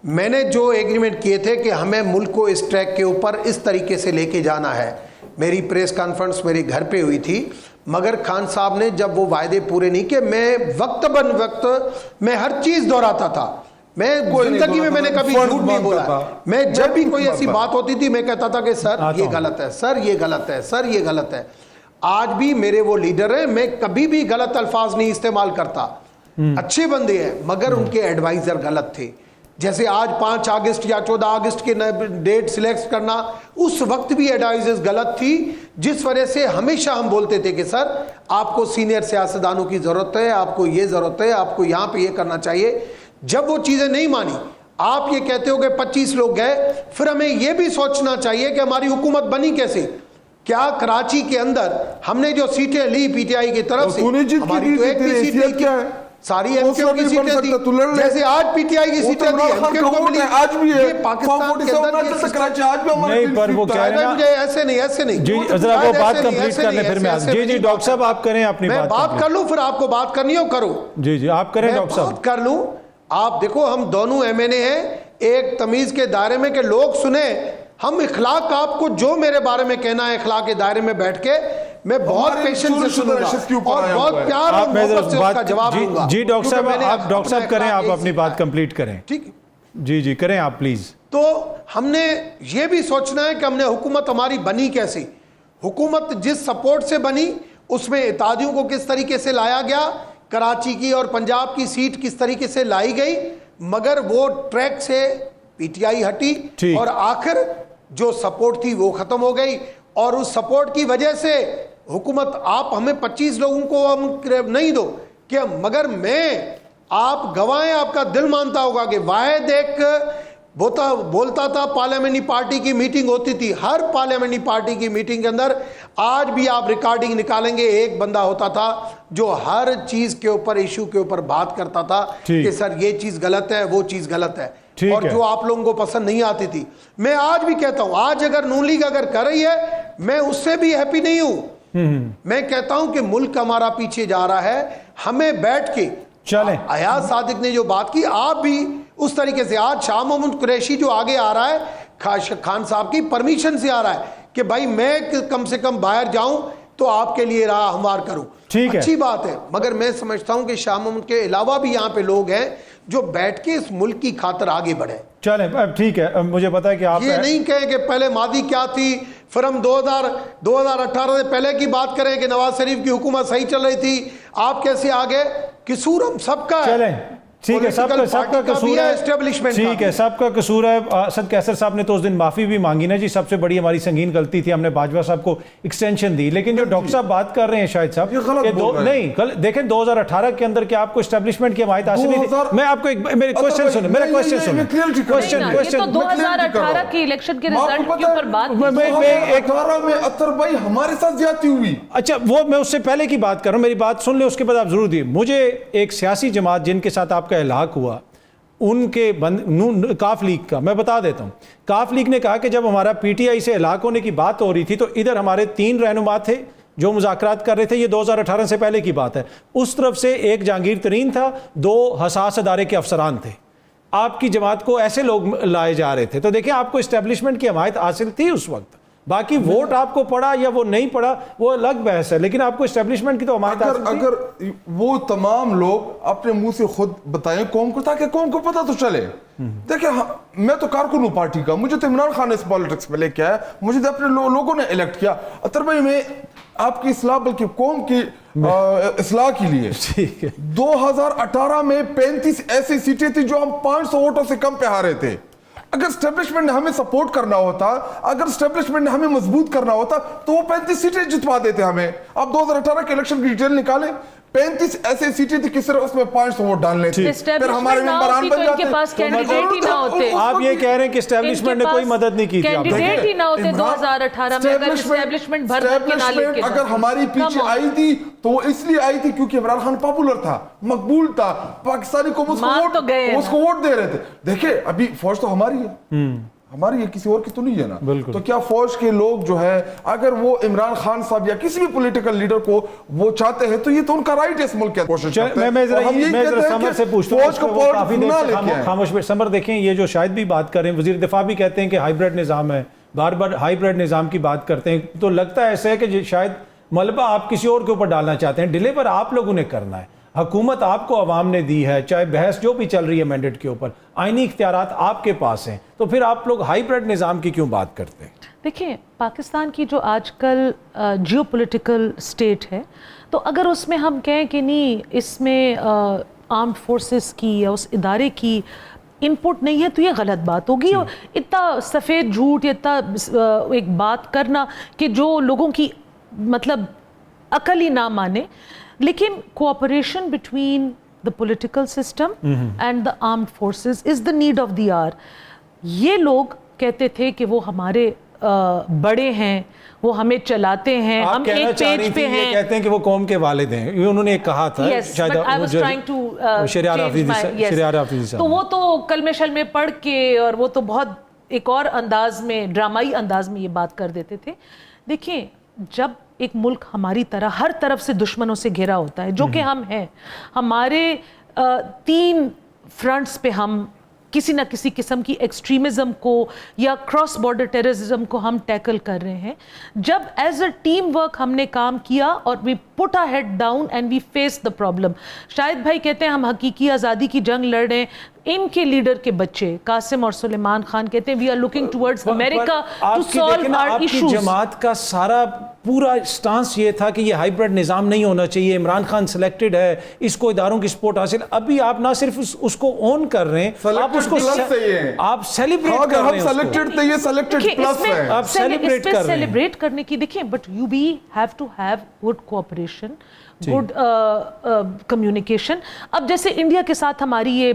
میں نے جو ایگریمنٹ کیے تھے کہ ہمیں ملک کو اس ٹریک کے اوپر اس طریقے سے لے کے جانا ہے. میری پریس کانفرنس میرے گھر پہ ہوئی تھی, مگر خان صاحب نے جب وہ وعدے پورے نہیں کیے, میں وقت بن وقت میں ہر چیز دہراتا تھا. میں زندگی میں نے کبھی جھوٹ نہیں بولا. میں جب بھی کوئی ایسی بات ہوتی تھی میں کہتا تھا کہ سر یہ غلط ہے, سر یہ غلط ہے, سر یہ غلط ہے. آج بھی میرے وہ لیڈر ہیں, میں کبھی بھی غلط الفاظ نہیں استعمال کرتا. اچھے بندے ہیں مگر ان کے ایڈوائزر غلط تھے. جیسے آج 5 اگست یا 14 اگست کے ڈیٹ سلیکٹ کرنا اس وقت بھی ایڈوائزز غلط تھی، جس وجہ سے ہمیشہ ہم بولتے تھے کہ سر آپ کو سینئر سیاستدانوں کی ضرورت ہے، آپ کو یہ ضرورت ہے، آپ کو یہاں پہ یہ کرنا چاہیے. جب وہ چیزیں نہیں مانی، آپ یہ کہتے ہو کہ 25 لوگ گئے، پھر ہمیں یہ بھی سوچنا چاہیے کہ ہماری حکومت بنی کیسے. کیا کراچی کے اندر ہم نے جو سیٹیں لی پی ٹی آئی کی طرف سے، ہماری تو ایک بھی سیٹ نہیں تھی، ساری ایم کیو کی سیٹیں تھی. جیسے آج پی ٹی آئی کی سیٹیں دی ایم کیو کو ملی، یہ پاکستان کے اندر نہیں پر وہ کہہ رہے ہیں ایسے نہیں. جی ذرا وہ بات کمپلیٹ کر لیں پھر میں جی ڈاکٹر صاحب آپ کریں اپنی میں بات کر لوں، پھر آپ کو بات کرنی ہو کرو. جی آپ کریں ڈاکٹر صاحب. بات کر لوں. آپ دیکھو ہم دونوں ایم این اے ہیں ایک تمیز کے دائرے میں کہ لوگ سنیں. ہم اخلاق آپ کو جو میرے بارے میں کہنا ہے اخلاق کے دائرے میں بیٹھ کے میں بہت پیشنس سے سنوں گا اور بہت پیار اور محبت سے اس کا جواب دوں گا. جی ڈاکٹر صاحب آپ ڈاکٹر صاحب کریں آپ اپنی بات کمپلیٹ کریں. ٹھیک جی کریں آپ پلیز. تو ہم نے یہ بھی سوچنا ہے کہ ہم نے حکومت ہماری بنی کیسے، حکومت جس سپورٹ سے بنی اس میں اتحادیوں کو کس طریقے سے لایا گیا، کراچی کی اور پنجاب کی سیٹ کس طریقے سے لائی گئی، مگر وہ ٹریک سے پی ٹی آئی ہٹی اور آخر جو سپورٹ تھی وہ ختم ہو گئی. اور اس سپورٹ کی وجہ سے حکومت آپ ہمیں 25 لوگوں کو ہم نہیں دو کہ مگر میں آپ گواہیں آپ کا دل مانتا ہوگا کہ واحد ایک بولتا تھا پارلیمنٹری پارٹی کی میٹنگ ہوتی تھی، ہر پارلیمنٹری پارٹی کی میٹنگ کے اندر آج بھی آپ ریکارڈنگ نکالیں گے ایک بندہ ہوتا تھا جو ہر چیز کے اوپر ایشو کے اوپر بات کرتا تھا کہ سر یہ چیز غلط ہے وہ چیز غلط ہے اور جو آپ لوگوں کو پسند نہیں آتی تھی. میں آج بھی کہتا ہوں آج اگر نون لیگ اگر کر رہی ہے میں اس سے بھی ہیپی نہیں ہوں. میں کہتا ہوں کہ ملک ہمارا پیچھے جا رہا ہے، ہمیں بیٹھ کے چلیں. ایاز صادق نے جو بات کی آپ بھی اس طریقے سے، آج شاہ محمود قریشی جو آگے آ رہا ہے خان صاحب کی پرمیشن سے آ رہا ہے کہ بھائی میں کم سے کم باہر جاؤں تو آپ کے لیے راہ ہموار کروں. اچھی بات ہے، مگر میں سمجھتا ہوں کہ شاہ محمود کے علاوہ بھی یہاں پہ لوگ ہیں جو بیٹھ کے اس ملک کی خاطر آگے بڑھے. چلیں ٹھیک ہے، مجھے پتا ہے کہ آپ یہ نہیں کہیں کہ پہلے ماضی کیا تھی پھر ہم 2018 سے پہلے کی بات کریں کہ نواز شریف کی حکومت صحیح چل رہی تھی آپ کیسے آگے. قصور ہم سب کا ہے. چلیں ٹھیک ہے، سب کا قصور ہے، ٹھیک ہے سب کا قصور ہے. اسد قیصر صاحب نے تو اس دن معافی بھی مانگی نا جی، سب سے بڑی ہماری سنگین غلطی تھی، ہم نے باجوہ صاحب کو ایکسٹینشن دی. لیکن جو ڈاکٹر صاحب بات کر رہے ہیں شاہد صاحب نہیں دیکھیں 2018 کے اندر کیا آپ کو اسٹیبلشمنٹ کی حمایت حاصل نہیں تھی؟ میں آپ کو میرے کوشچن سنیں، میرا کوشچن سنیں. 2018 کی الیکشن کے رزلٹ کے اوپر بات میں اطہر بھائی ہمارے ساتھ زیادتی ہوئی. اچھا وہ میں اس سے پہلے کی بات کر رہا ہوں، میری بات سن لیں اس کے بعد آپ ضرور دیے. مجھے ایک سیاسی جماعت جن کے ساتھ آپ کا ہلاک ہوا ان کے کاف لیگ کا میں بتا دیتا ہوں. کاف لیگ نے کہا کہ جب ہمارا پی ٹی آئی سے ہلاک ہونے کی بات ہو رہی تھی تو ادھر ہمارے 3 رہنما تھے جو مذاکرات کر رہے تھے، یہ 2018 سے پہلے کی بات ہے. اس طرف سے ایک جہانگیر ترین تھا، 2 حساس ادارے کے افسران تھے. آپ کی جماعت کو ایسے لوگ لائے جا رہے تھے. تو دیکھیں آپ کو اسٹیبلشمنٹ کی حمایت حاصل تھی اس وقت. باقی ووٹ آپ کو پڑا یا وہ نہیں پڑا وہ الگ بحث ہے، لیکن آپ کو اسٹیبلشمنٹ کی تو حمایت حاصل تھی. اگر وہ تمام لوگ اپنے منہ سے خود بتائیں قوم کو تاکہ قوم کو پتہ تو چلے. دیکھیں میں تو کارکن ہوں پارٹی کا، مجھے تو عمران خان نے اس پالیٹکس میں لے کے آیا، مجھے تو اپنے لوگوں نے الیکٹ کیا. اطہر بھائی میں آپ کی اصلاح بلکہ قوم کی اصلاح کے لیے 2018 میں 35 ایسی سیٹیں تھی جو ہم 500 ووٹوں سے کم پہ ہارے تھے. اگر اسٹیبلشمنٹ نے ہمیں سپورٹ کرنا ہوتا، اگر اسٹیبلشمنٹ نے ہمیں مضبوط کرنا ہوتا تو وہ 35 سیٹیں جتوا دیتے ہمیں. آپ 2018 کے الیکشن کی ڈیٹیل نکالیں، 35 ایسے سیٹیں تھی کہ صرف اس میں 500 ووٹ ڈالنے تھے، پھر ہمارے ممبران بن جاتے. آپ یہ کہہ رہے ہیں کہ اسٹیبلشمنٹ نے کوئی مدد نہیں کی تھی. کینڈیڈیٹ ہی نہ ہوتے 2018 میں اگر اسٹیبلشمنٹ بھر کے نہ لے کے اگر ہماری پیچھے آئی تھی تو وہ اس لیے آئی تھی کیونکہ عمران خان پاپولر تھا، مقبول تھا، پاکستانی کو اس کو ووٹ دے رہے تھے. دیکھیں ابھی فوج تو ہماری ہے، ہماری ہے، کسی اور کی تو نہیں ہے نا. تو کیا فوج کے لوگ جو ہے اگر وہ عمران خان صاحب یا کسی بھی پولیٹیکل لیڈر کو وہ چاہتے ہیں تو یہ تو ان کا رائٹ ہے اس ملک کے کوشش کرتے ہیں. میں ذرا سمر سے پوچھتا ہوں، فوج کو کافی دیر سے خاموش بیٹھ. سمر دیکھیں یہ جو شاید بھی بات کر رہے ہیں، وزیر دفاع بھی کہتے ہیں کہ ہائیبریڈ نظام ہے، بار بار ہائیبریڈ نظام کی بات کرتے ہیں، تو لگتا ہے ایسا ہے کہ شاید ملبہ آپ کسی اور کے اوپر ڈالنا چاہتے ہیں. ڈیلیور آپ لوگوں نے کرنا ہے، حکومت آپ کو عوام نے دی ہے، چاہے بحث جو بھی چل رہی ہے مینڈیٹ کے اوپر، آئینی اختیارات آپ کے پاس ہیں، تو پھر آپ لوگ ہائیبریڈ نظام کی کیوں بات کرتے ہیں؟ دیکھیں پاکستان کی جو آج کل جیو پولیٹیکل سٹیٹ ہے، تو اگر اس میں ہم کہیں کہ نہیں اس میں آرمڈ فورسز کی یا اس ادارے کی ان پٹ نہیں ہے تو یہ غلط بات ہوگی. اور اتنا سفید جھوٹ, اتنا ایک بات کرنا کہ جو لوگوں کی مطلب عقل ہی نہ مانے. لیکن cooperation between the political system and the armed forces is the need of the hour. یہ لوگ کہتے تھے کہ وہ ہمارے بڑے ہیں, وہ ہمیں چلاتے ہیں, ہم ایک پیج پہ ہیں. کہتے ہیں کہ وہ قوم کے والد ہیں, یہ انہوں نے کہا تھا. شاید تو وہ تو کلمے شلمے پڑھ کے, اور وہ تو بہت ایک اور انداز میں, ڈرامائی انداز میں یہ بات کر دیتے تھے. دیکھیں, جب ایک ملک ہماری طرح ہر طرف سے دشمنوں سے گھرا ہوتا ہے, جو کہ ہم ہیں, ہمارے 3 فرنٹس پہ ہم کسی نہ کسی قسم کی ایکسٹریمزم کو یا کراس بارڈر ٹیررزم کو ہم ٹیکل کر رہے ہیں. جب ایز اے ٹیم ورک ہم نے کام کیا اور we put our head down and we face the problem. Shahid بھائی کہتے ہیں ہم حقیقی آزادی کی جنگ لڑ رہے ہیں. ان کے لیڈر کے بچے قاسم اور سلیمان خان کہتے ہیں وی آر لوکنگ ٹورڈز امریکہ ٹو سالو آور ایشوز. جماعت کا سارا پورا سٹانس یہ تھا کہ یہ ہائیبرڈ نظام نہیں ہونا چاہیے, عمران خان سلیکٹڈ ہے, اس کو اداروں کی سپورٹ حاصل. ابھی آپ نہ صرف اس کو اون کر رہے ہیں, آپ اس کو آپ سیلیبریٹ کر رہے ہیں. سلیکٹڈ تھے, یہ سلیکٹڈ پلس ہے, آپ سیلیبریٹ کر رہے ہیں. سیلیبریٹ کرنے کی دیکھیں, but you be have to have good cooperation, good communication. اب جیسے انڈیا کے ساتھ ہماری یہ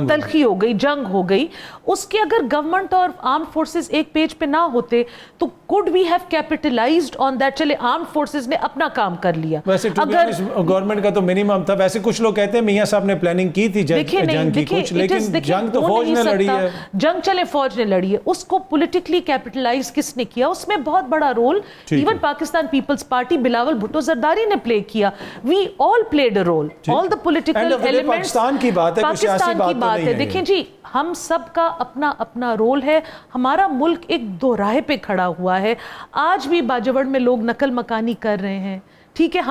تلخی ہو گئی, جنگ ہو گئی, اس کے اگر گورنمنٹ اور آرم فورسز ایک پیج پہ نہ ہوتے تو could we have capitalized on that. چلے آرم فورسز نے اپنا کام کر لیا. ویسے گورنمنٹ کا تو منیمم تھا. ویسے کچھ لوگ کہتے ہیں میاں صاحب نے پلاننگ کی تھی جنگ کی کچھ, لیکن جنگ تو فوج نے لڑی ہے. جنگ چلے فوج نے لڑی ہے, اس کو پولیٹیکلی کیپٹلائز کس نے کیا, اس میں بہت بڑا رول ایون پاکستان پیپلز پارٹی بلاول بھٹو زرداری نے پلے کیا. We all played a role, all the political elements. Pakistan کی بات ہے, پاکستان کی بات ہے. دیکھیں جی, ہم سب کا اپنا اپنا رول ہے. ہمارا ملک ایک دو راہ پہ کھڑا ہوا ہے. آج بھی باجوڑ میں لوگ نقل مکانی کر رہے ہیں, ٹھیک ہے.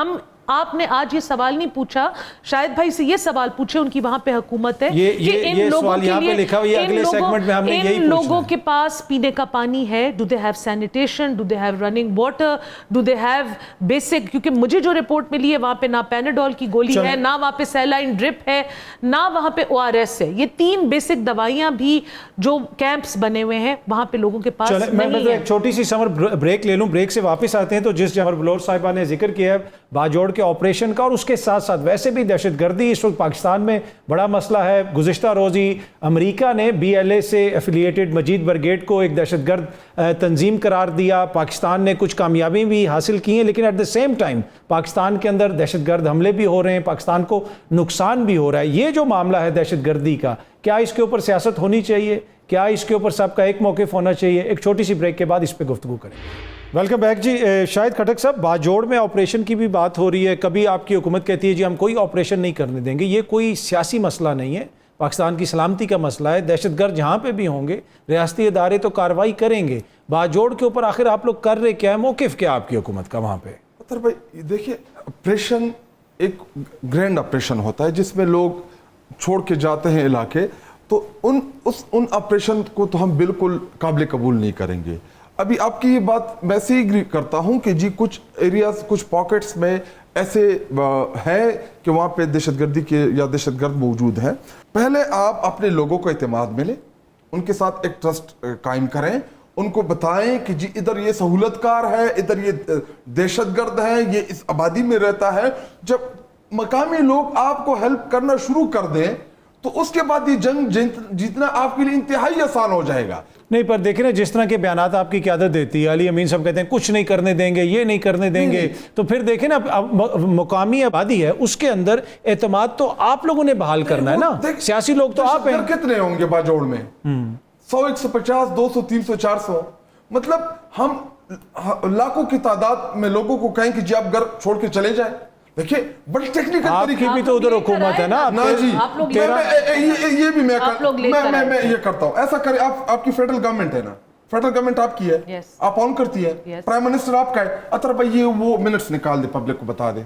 آپ نے آج یہ سوال نہیں پوچھا, شاید بھائی سے یہ سوال پوچھے, ان کی وہاں پہ حکومت ہے کہ ان لوگوں کے لیے, ان لوگوں کے پاس پینے کا پانی ہے, do they have sanitation, do they have running water, do they have basic. کیونکہ مجھے جو رپورٹ ملی ہے وہاں پہ نہ پیناڈول کی گولی ہے, نہ وہاں پہ سیلائن ڈرپ ہے, نہ وہاں پہ ORS ہے. یہ 3 بیسک دوائیاں بھی جو کیمپس بنے ہوئے ہیں وہاں پہ لوگوں کے پاس نہیں ہے. ایک چھوٹی سی سمر بریک لے لوں, بریک سے واپس آتے ہیں. تو جس جمر بلور صاحبہ نے ذکر کیا ہے باجوڑ کے آپریشن کا, اور اس کے ساتھ ساتھ ویسے بھی دہشت گردی اس وقت پاکستان میں بڑا مسئلہ ہے. گزشتہ روزی امریکہ نے BLA سے ایفیلیٹڈ مجید برگیڈ کو ایک دہشت گرد تنظیم قرار دیا. پاکستان نے کچھ کامیابی بھی حاصل کی ہیں, لیکن at the same time Pakistan کے اندر دہشت گرد حملے بھی ہو رہے ہیں, پاکستان کو نقصان بھی ہو رہا ہے. یہ جو معاملہ ہے دہشت گردی کا, کیا اس کے اوپر سیاست ہونی چاہیے, کیا اس کے اوپر سب کا ایک موقف ہونا چاہیے؟ ایک چھوٹی سی بریک کے بعد اس پہ گفتگو کریں. ویلکم بیک جی. شاہد کھٹک صاحب, باجوڑ میں آپریشن کی بھی بات ہو رہی ہے. کبھی آپ کی حکومت کہتی ہے جی ہم کوئی آپریشن نہیں کرنے دیں گے. یہ کوئی سیاسی مسئلہ نہیں ہے, پاکستان کی سلامتی کا مسئلہ ہے. دہشت گرد جہاں پہ بھی ہوں گے ریاستی ادارے تو کارروائی کریں گے. باجوڑ کے اوپر آخر آپ لوگ کر رہے کیا ہے, موقف کیا آپ کی حکومت کا وہاں پہ؟ اطہر بھائی دیکھیے, آپریشن ایک گرینڈ آپریشن ہوتا ہے جس میں لوگ چھوڑ کے جاتے ہیں علاقے, تو ان آپریشن کو تو ہم بالکل قابل قبول نہیں کریں گے. ابھی آپ کی یہ بات میں سے اگری کرتا ہوں کہ جی کچھ ایریاز, کچھ پاکٹس میں ایسے ہیں کہ وہاں پہ دہشت گردی کے یا دہشت گرد موجود ہیں. پہلے آپ اپنے لوگوں کو اعتماد میں لیں, ان کے ساتھ ایک ٹرسٹ قائم کریں, ان کو بتائیں کہ جی ادھر یہ سہولت کار ہے, ادھر یہ دہشت گرد ہے, یہ اس آبادی میں رہتا ہے. جب مقامی لوگ آپ کو ہیلپ کرنا شروع کر دیں تو اس کے بعد یہ جنگ جیتنا آپ کے لیے انتہائی آسان ہو جائے گا. نہیں, پر دیکھیں نا جس طرح کے بیانات آپ کی قیادت دیتی ہے, علی امین صاحب کہتے ہیں کچھ نہیں کرنے دیں گے, یہ نہیں کرنے دیں گے, تو پھر دیکھیں نا مقامی آبادی ہے اس کے اندر اعتماد تو آپ لوگوں نے بحال کرنا ہے نا. سیاسی لوگ تو آپ ہیں. کتنے ہوں گے باجوڑ میں؟ 100, 150, 200, 300, 400. مطلب ہم لاکھوں کی تعداد میں لوگوں کو کہیں کہ جی آپ گھر چھوڑ کے چلے جائیں. دیکھیں بڑی ٹیکنیکل طریقے بھی تو ادھر حکومت ہے نا. جی یہ بھی میں یہ کرتا ہوں. ایسا کریں, آپ کی فیڈرل گورنمنٹ ہے نا, فیڈرل گورنمنٹ آپ کی ہے, آپ آن کرتی ہے, پرائم منسٹر آپ کا ہے. اطہر بھائی یہ وہ منٹس نکال دے, پبلک کو بتا دے.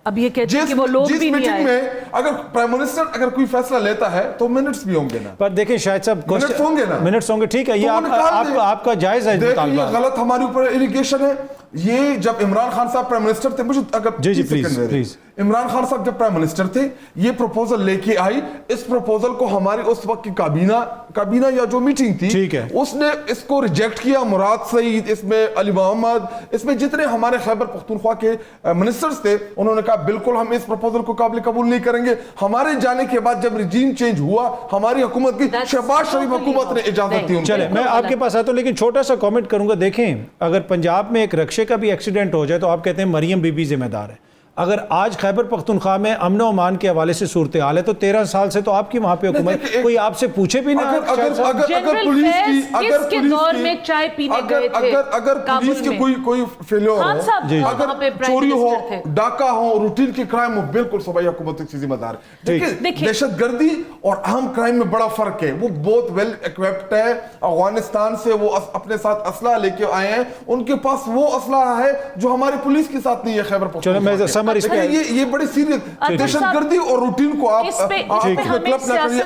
اب یہ کہتے ہیں کہ وہ لوگ بھی نہیں آئے. میں اگر پرائم منسٹر اگر کوئی فیصلہ لیتا ہے تو منٹس بھی ہوں گے نا. پر دیکھیں شاہد صاحب منٹس ہوں گے نا, منٹس ہوں گے, ٹھیک ہے, یہ آپ کا جائز ہے. دیکھیں یہ غلط ہمارے اوپر الیگیشن ہے. یہ جب عمران خان صاحب پرائم منسٹر تھے, مجھے اگر جی پلیز इमरान खान साहब जब प्राइम मिनिस्टर थे ये प्रपोजल लेके आई, इस प्रपोजल को हमारी उस वक्त की काबीना या जो मीटिंग थी ठीक है, उसने इसको रिजेक्ट किया। मुराद सईद, इसमें अली मोहम्मद, इसमें जितने हमारे खैबर पख्तूनख्वा के मिनिस्टर्स थे, उन्होंने कहा बिल्कुल हम इस प्रपोजल को काबिल कबूल नहीं करेंगे। हमारे जाने के बाद जब रिजीम चेंज हुआ, हमारी हुकूमत की शहबाज शरीफ हुकूमत ने इजाजत दी। चले मैं आपके पास आता हूं, लेकिन छोटा सा कमेंट करूंगा। देखें, अगर पंजाब में एक रक्शे का भी एक्सीडेंट हो जाए तो आप कहते हैं मरियम बीबी जिम्मेदार है। अगर आज खैबर पख्तूनख्वा में अमन और अमान के हवाले से सूरत हाल है तो 13 साल से तो आपकी वहां पे हुकूमत, कोई आपसे पूछे भी ना। अगर पुलिस की कोई फेलियर हो, अगर चोरी हो, डाका हो, रूटीन के क्राइम हो, बिल्कुल सूबाई हुकूमत की जिम्मेदार है। दहशतगर्दी और अहम क्राइम में बड़ा फर्क है। वो बहुत वेल इक्विप्ड है, अफगानिस्तान से वो अपने साथ असला लेके आए हैं, उनके पास वो असला है जो हमारी पुलिस के साथ नहीं है। खैबर पख्तूनख्वा ये बड़ी सीरियस दहशतगर्दी और रूटीन को आप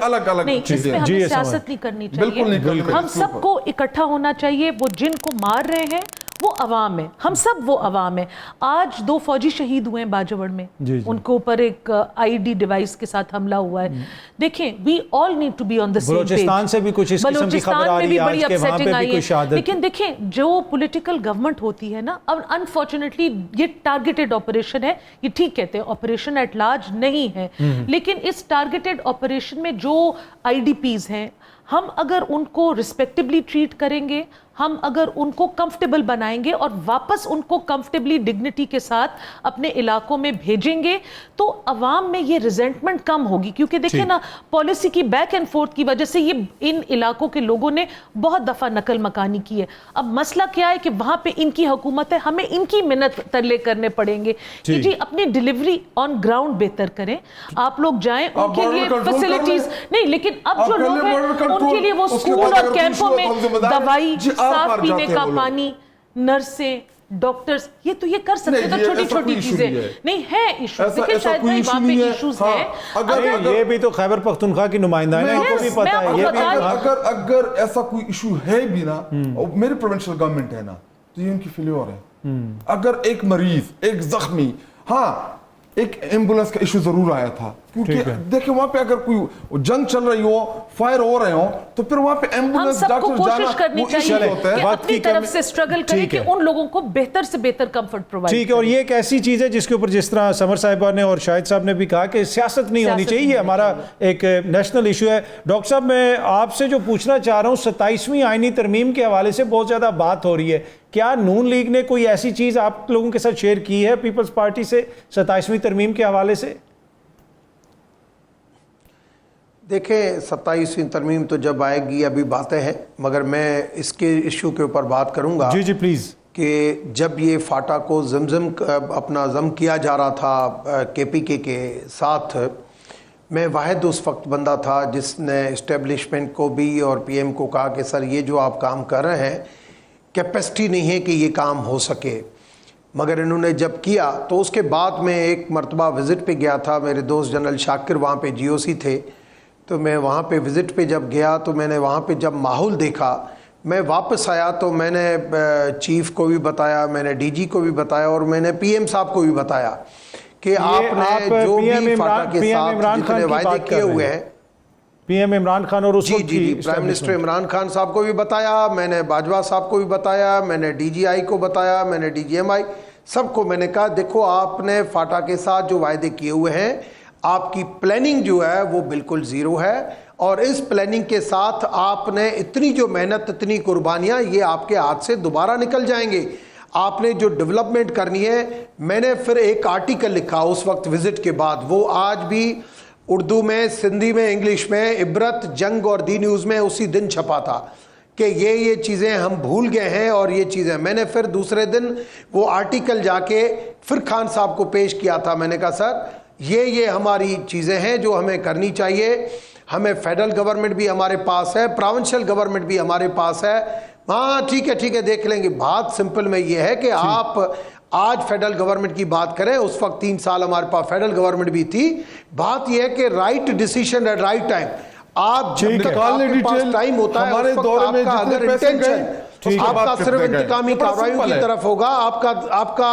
अलग-अलग चीजें। हमें सियासत नहीं करनी चाहिए, हम सबको इकट्ठा होना चाहिए। वो जिनको मार रहे हैं वो अवाम है, हम सब वो अवाम है। आज 2 फौजी शहीद हुए हैं बाजवड़ में, उनके ऊपर एक आईडी डिवाइस के साथ हमला हुआ है। देखें, we all need to be on the same page. Balochistan से भी कुछ इस किस्म की खबर आ रही है आज के, वहां पे भी कोई शहादत। लेकिन देखें, जो पॉलिटिकल गवर्नमेंट होती है ना, अब अनफॉर्चुनेटली ये टारगेटेड ऑपरेशन है, ये ठीक कहते हैं ऑपरेशन एट लार्ज नहीं है, लेकिन इस टारगेटेड ऑपरेशन में जो आईडीपीज हैं, हम अगर उनको रिस्पेक्टिवली ट्रीट करेंगे, हम अगर उनको कंफर्टेबल बनाएंगे और वापस उनको कंफर्टेबली डिग्निटी के साथ अपने इलाकों में भेजेंगे तो अवाम में ये रिजेंटमेंट कम होगी। क्योंकि देखिए ना, पॉलिसी की बैक एंड फोर्थ की वजह से ये इन इलाकों के लोगों ने बहुत दफा नकल मकानी की है। अब मसला क्या है कि वहां पे इनकी हुकूमत है, हमें इनकी मिन्नत तरले करने पड़ेंगे कि जी अपनी डिलीवरी ऑन ग्राउंड बेहतर करें। आप लोग जाएं, उनके लिए फैसिलिटीज नहीं, लेकिन अब जो लोग हैं उनके लिए वो स्कूल और कैंपों में दवाई, साफ पीने का पानी, नर्सें, डॉक्टर्स, ये तो ये कर सकते हैं। तो छोटी छोटी चीजें नहीं है इशू। देखिए शायद भाई वहां पे इश्यूज हैं। अगर ये भी तो खैबर पख्तूनख्वा की नुमाइंदा है, इनको भी पता है ये भी। अगर ऐसा कोई इशू है भी ना, मेरी प्रोविंशियल गवर्नमेंट है ना, तो ये उनकी फेल्योर है। अगर एक मरीज, एक जख्मी, हाँ एक एम्बुलेंस का इशू जरूर आया था, क्योंकि देखिए वहां पे अगर कोई जंग चल रही हो, फायर हो रहे हो, तो फिर वहां पे एम्बुलेंस डॉक्टर कोशिश करनी चाहिए कि अपनी तरफ से स्ट्रगल करें कि उन लोगों को बेहतर से बेहतर कंफर्ट प्रोवाइड। ठीक है, और ये एक ऐसी चीज है जिसके ऊपर जिस तरह समर साहिबा ने और शाहिद साहब ने भी कहा कि सियासत नहीं होनी चाहिए, ये हमारा एक नेशनल इशू है। डॉक्टर साहब, मैं आपसे जो पूछना चाह रहा हूँ, 27वीं आईनी तरमीम के हवाले से बहुत ज्यादा बात हो रही है। क्या नून लीग ने कोई ऐसी चीज आप लोगों के साथ शेयर की है पीपल्स पार्टी से 27वीं तरमीम के हवाले से? देखें, 27वीं तरमीम तो जब आएगी अभी बातें हैं, मगर मैं इसके इशू के ऊपर बात करूंगा। जी जी प्लीज। कि जब ये फाटा को अपना जम किया जा रहा था केपीके के साथ, मैं वाहिद उस वक्त बंदा था जिसने इस्टेब्लिशमेंट को भी और पीएम को कहा कि सर ये जो आप काम कर रहे हैं कैपेसिटी नहीं है कि ये काम हो सके। मगर इन्होंने जब किया तो उसके बाद मैं एक मरतबा विज़िट पे गया था, मेरे दोस्त जनरल शाकिर वहाँ पे जीओसी थे, तो मैं वहाँ पे विज़िट पे जब गया तो मैंने वहाँ पे जब माहौल देखा, मैं वापस आया तो मैंने चीफ को भी बताया, मैंने डीजी को भी बताया और मैंने पीएम साहब को भी बताया कि आपने जो भी फाटा के साथ जितने वायदे किए हुए हैं, पीएम इमरान खान और उस वक्त जी प्राइम मिनिस्टर इमरान खान साहब को भी बताया, मैंने बाजवा साहब को भी बताया, मैंने डीजीआई को बताया, मैंने डीजीएमआई सबको मैंने कहा देखो आपने फाटा के साथ जो वायदे किए हुए हैं, आपकी प्लानिंग जो है वो बिल्कुल ज़ीरो है और इस प्लानिंग के साथ आपने इतनी जो मेहनत, इतनी कुर्बानियाँ, ये आपके हाथ से दोबारा निकल जाएंगे। आपने जो डेवलपमेंट करनी है, मैंने फिर एक आर्टिकल लिखा उस वक्त विजिट के बाद, वो आज भी उर्दू में, सिंधी में, इंग्लिश में, इबरत, जंग और दी न्यूज़ में उसी दिन छपा था कि ये चीज़ें हम भूल गए हैं और ये चीज़ें। मैंने फिर दूसरे दिन वो आर्टिकल जाके फिर खान साहब को पेश किया था। मैंने कहा सर ये हमारी चीज़ें हैं जो हमें करनी चाहिए, हमें फेडरल गवर्नमेंट भी हमारे पास है, प्रोविंशियल गवर्नमेंट भी हमारे पास है, हाँ ठीक है देख लेंगे। बात सिंपल में ये है कि आप आज फेडरल गवर्नमेंट की बात करें, उस वक्त 3 साल हमारे पास फेडरल गवर्नमेंट भी थी। बात यह है कि right decision at right time. आप जब आपके पास टाइम होता है, हमारे दौर में अगर इंटेंशन उसके बाद आपका कितने सिर्फ गए? इंतकामी ये बड़ा कार्रवाइयों simple की है। तरफ होगा। आपका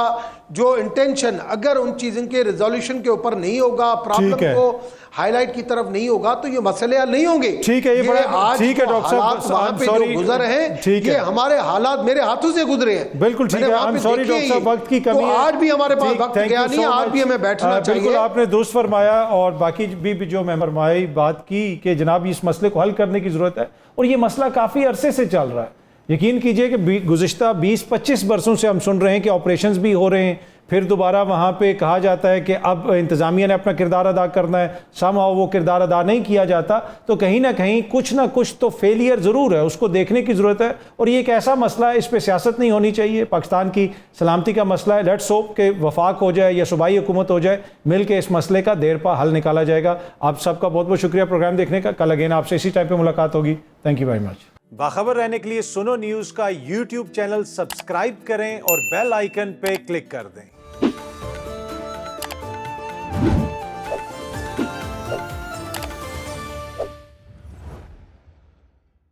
जो इंटेंशन अगर उन चीज़ों के रिजोल्यूशन के ऊपर नहीं होगा, प्रॉब्लम ठीक है। को हाईलाइट की तरफ नहीं होगा, तो ये मसले हल नहीं होंगे। ठीक है, ये बड़ा आज ठीक है जो डॉक्टर हालात साहब, वहाँ I'm पे sorry, जो गुजर रहे हैं, ठीक ये है। हमारे हालात मेरे हाथों से गुजरे हैं। बिल्कुल ठीक मैंने है, वहाँ आई एम पे सॉरी देखे डॉक्टर साहब, ये। वक्त की कमी तो है। आज भी हमारे पास ठीक, वक्त thank गया you नहीं है, so आज much. भी हमें बैठना बिल्कुल चाहिए। आपने दुरुस्त फरमाया और बाकी भी जो मेहरबाई बात की कि जनाब इस मसले को हल करने की ज़रूरत है, और ये मसला काफ़ी अरसे से चल रहा है। यकीन कीजिए कि गुज़िश्ता 20-25 बरसों से हम सुन रहे हैं कि ऑपरेशंस भी हो रहे हैं, फिर दोबारा वहाँ पे कहा जाता है कि अब इंतज़ामिया ने अपना किरदार अदा करना है, समहाउ वो किरदार अदा नहीं किया जाता, तो कहीं ना कहीं कुछ ना कुछ तो फेलियर ज़रूर है, उसको देखने की ज़रूरत है। और ये एक ऐसा मसला है, इस पर सियासत नहीं होनी चाहिए, पाकिस्तान की सलामती का मसला है। लेट्स होप कि वफाक हो जाए या सूबाई हुकूमत हो जाए, मिल के इस मसले का देर पा हल निकाला जाएगा। आप सबका बहुत बहुत शुक्रिया प्रोग्राम देखने का। कल अगेन आपसे इसी टाइम पर मुलाकात होगी। Thank you very much. बाखबर रहने के लिए सुनो न्यूज़ का यूट्यूब चैनल सब्सक्राइब करें और बेल आइकन पे क्लिक कर दें।